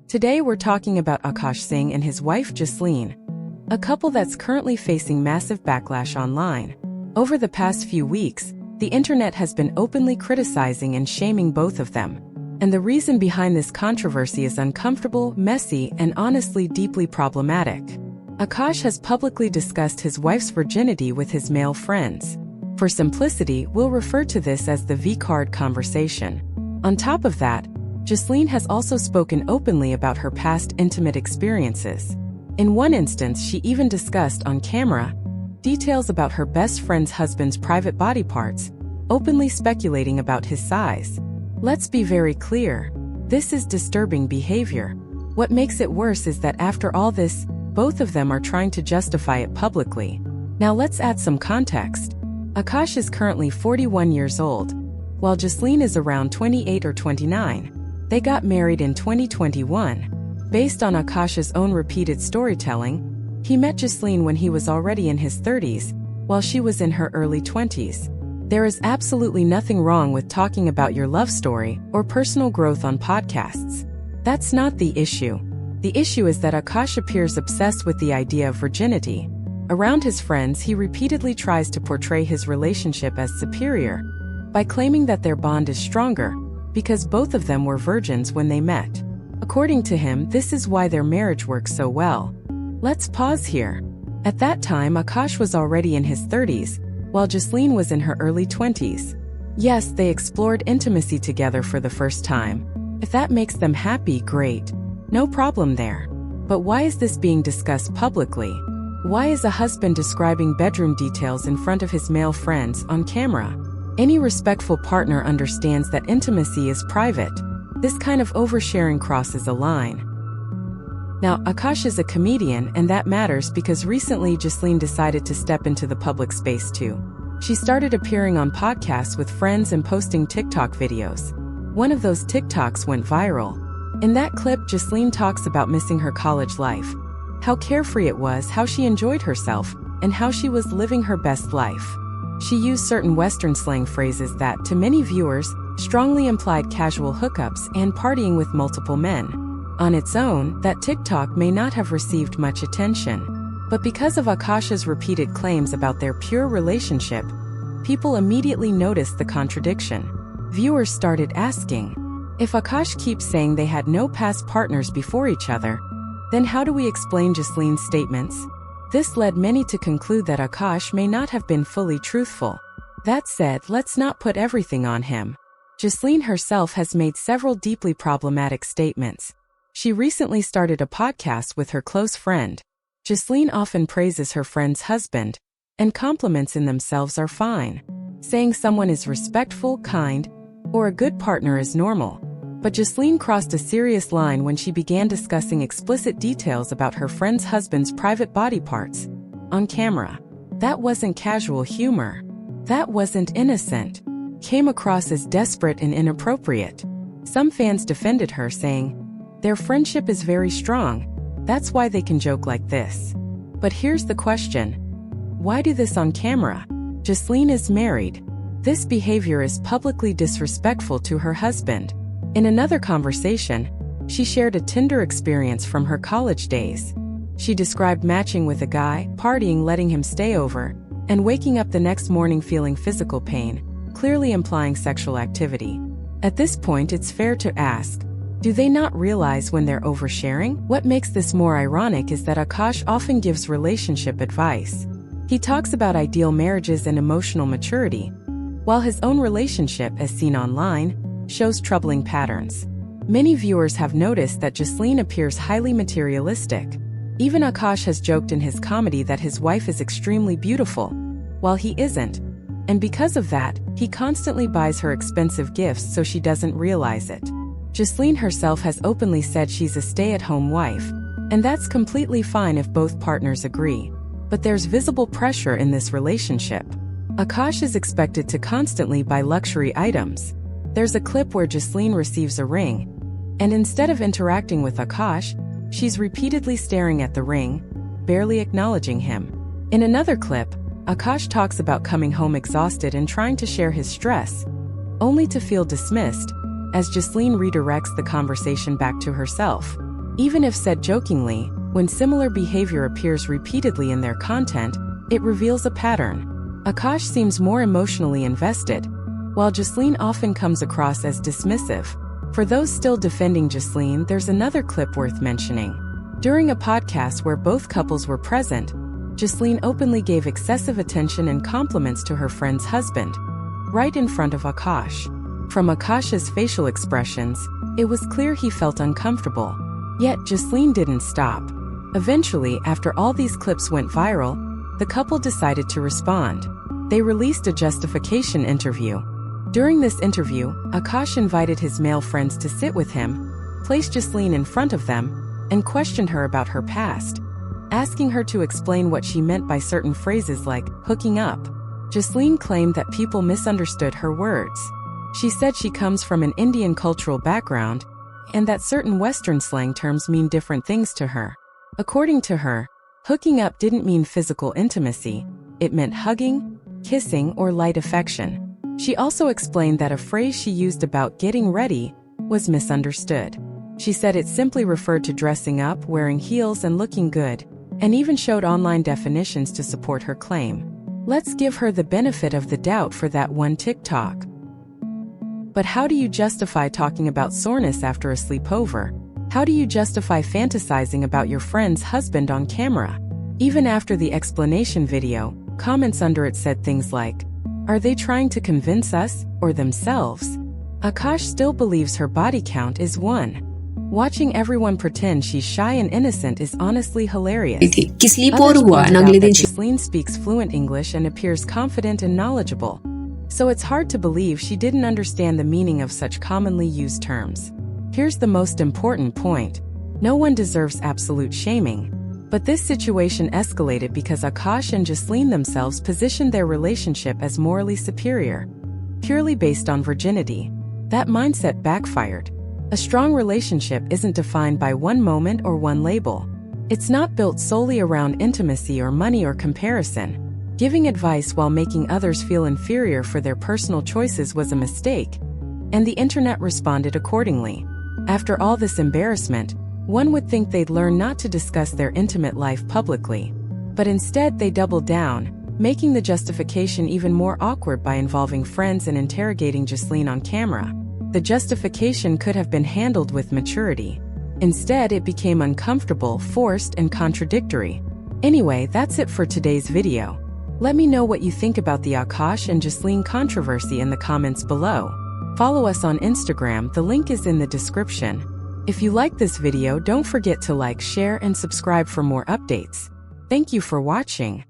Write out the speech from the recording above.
Today we're talking about Akaash Singh and his wife Jasleen, a couple that's currently facing massive backlash online. Over the past few weeks, the internet has been openly criticizing and shaming both of them. And the reason behind this controversy is uncomfortable, messy, and honestly deeply problematic. Akaash has publicly discussed his wife's virginity with his male friends. For simplicity, we'll refer to this as the V-card conversation. On top of that, Jasleen has also spoken openly about her past intimate experiences. In one instance, she even discussed on camera details about her best friend's husband's private body parts, openly speculating about his size. Let's be very clear. This is disturbing behavior. What makes it worse is that after all this, both of them are trying to justify it publicly. Now let's add some context. Akaash is currently 41 years old, while Jasleen is around 28 or 29. They got married in 2021. Based on Akaash's own repeated storytelling, he met Jasleen when he was already in his 30s, while she was in her early 20s. There is absolutely nothing wrong with talking about your love story or personal growth on podcasts. That's not the issue. The issue is that Akaash appears obsessed with the idea of virginity. Around his friends, he repeatedly tries to portray his relationship as superior by claiming that their bond is stronger because both of them were virgins when they met. According to him, this is why their marriage works so well. Let's pause here. At that time, Akaash was already in his 30s, while Jasleen was in her early 20s. Yes, they explored intimacy together for the first time. If that makes them happy, great. No problem there. But why is this being discussed publicly? Why is a husband describing bedroom details in front of his male friends on camera? Any respectful partner understands that intimacy is private. This kind of oversharing crosses a line. Now, Akaash is a comedian, and that matters because recently Jasleen decided to step into the public space too. She started appearing on podcasts with friends and posting TikTok videos. One of those TikToks went viral. In that clip, Jasleen talks about missing her college life, how carefree it was, how she enjoyed herself, and how she was living her best life. She used certain Western slang phrases that, to many viewers, strongly implied casual hookups and partying with multiple men. On its own, that TikTok may not have received much attention. But because of Akaash's repeated claims about their pure relationship, people immediately noticed the contradiction. Viewers started asking, if Akaash keeps saying they had no past partners before each other, then how do we explain Jasleen's statements? This led many to conclude that Akaash may not have been fully truthful. That said, let's not put everything on him. Jasleen herself has made several deeply problematic statements. She recently started a podcast with her close friend. Jasleen often praises her friend's husband, and compliments in themselves are fine. Saying someone is respectful, kind, or a good partner is normal. But Jasleen crossed a serious line when she began discussing explicit details about her friend's husband's private body parts on camera. That wasn't casual humor. That wasn't innocent. Came across as desperate and inappropriate. Some fans defended her, saying, their friendship is very strong. That's why they can joke like this. But here's the question. Why do this on camera? Jasleen is married. This behavior is publicly disrespectful to her husband. In another conversation, she shared a Tinder experience from her college days. She described matching with a guy, partying, letting him stay over, and waking up the next morning feeling physical pain, clearly implying sexual activity. At this point, it's fair to ask, do they not realize when they're oversharing? What makes this more ironic is that Akaash often gives relationship advice. He talks about ideal marriages and emotional maturity, while his own relationship, as seen online, shows troubling patterns. Many viewers have noticed that Jasleen appears highly materialistic. Even Akaash has joked in his comedy that his wife is extremely beautiful, while he isn't. And because of that, he constantly buys her expensive gifts so she doesn't realize it. Jasleen herself has openly said she's a stay-at-home wife, and that's completely fine if both partners agree. But there's visible pressure in this relationship. Akaash is expected to constantly buy luxury items. There's a clip where Jasleen receives a ring, and instead of interacting with Akaash, she's repeatedly staring at the ring, barely acknowledging him. In another clip, Akaash talks about coming home exhausted and trying to share his stress, only to feel dismissed, as Jasleen redirects the conversation back to herself. Even if said jokingly, when similar behavior appears repeatedly in their content, it reveals a pattern. Akaash seems more emotionally invested, while Jasleen often comes across as dismissive. For those still defending Jasleen, there's another clip worth mentioning. During a podcast where both couples were present, Jasleen openly gave excessive attention and compliments to her friend's husband, right in front of Akaash. From Akaash's facial expressions, it was clear he felt uncomfortable. Yet Jasleen didn't stop. Eventually, after all these clips went viral, the couple decided to respond. They released a justification interview. During this interview, Akaash invited his male friends to sit with him, placed Jasleen in front of them, and questioned her about her past, asking her to explain what she meant by certain phrases like hooking up. Jasleen claimed that people misunderstood her words. She said she comes from an Indian cultural background and that certain Western slang terms mean different things to her. According to her, hooking up didn't mean physical intimacy. It meant hugging, kissing, or light affection. She also explained that a phrase she used about getting ready was misunderstood. She said it simply referred to dressing up, wearing heels, and looking good, and even showed online definitions to support her claim. Let's give her the benefit of the doubt for that one TikTok. But how do you justify talking about soreness after a sleepover? How do you justify fantasizing about your friend's husband on camera? Even after the explanation video, comments under it said things like, "Are they trying to convince us, or themselves?" Akaash still believes her body count is 1. Watching everyone pretend she's shy and innocent is honestly hilarious. Others pointed out that Jasleen speaks fluent English and appears confident and knowledgeable, so it's hard to believe she didn't understand the meaning of such commonly used terms. Here's the most important point. No one deserves absolute shaming, but this situation escalated because Akaash and Jasleen themselves positioned their relationship as morally superior, purely based on virginity. That mindset backfired. A strong relationship isn't defined by one moment or one label. It's not built solely around intimacy or money or comparison. Giving advice while making others feel inferior for their personal choices was a mistake, and the internet responded accordingly. After all this embarrassment, one would think they'd learn not to discuss their intimate life publicly. But instead they doubled down, making the justification even more awkward by involving friends and interrogating Jasleen on camera. The justification could have been handled with maturity. Instead, it became uncomfortable, forced, and contradictory. Anyway, that's it for today's video. Let me know what you think about the Akaash and Jasleen controversy in the comments below. Follow us on Instagram, the link is in the description. If you like this video, don't forget to like, share, and subscribe for more updates. Thank you for watching.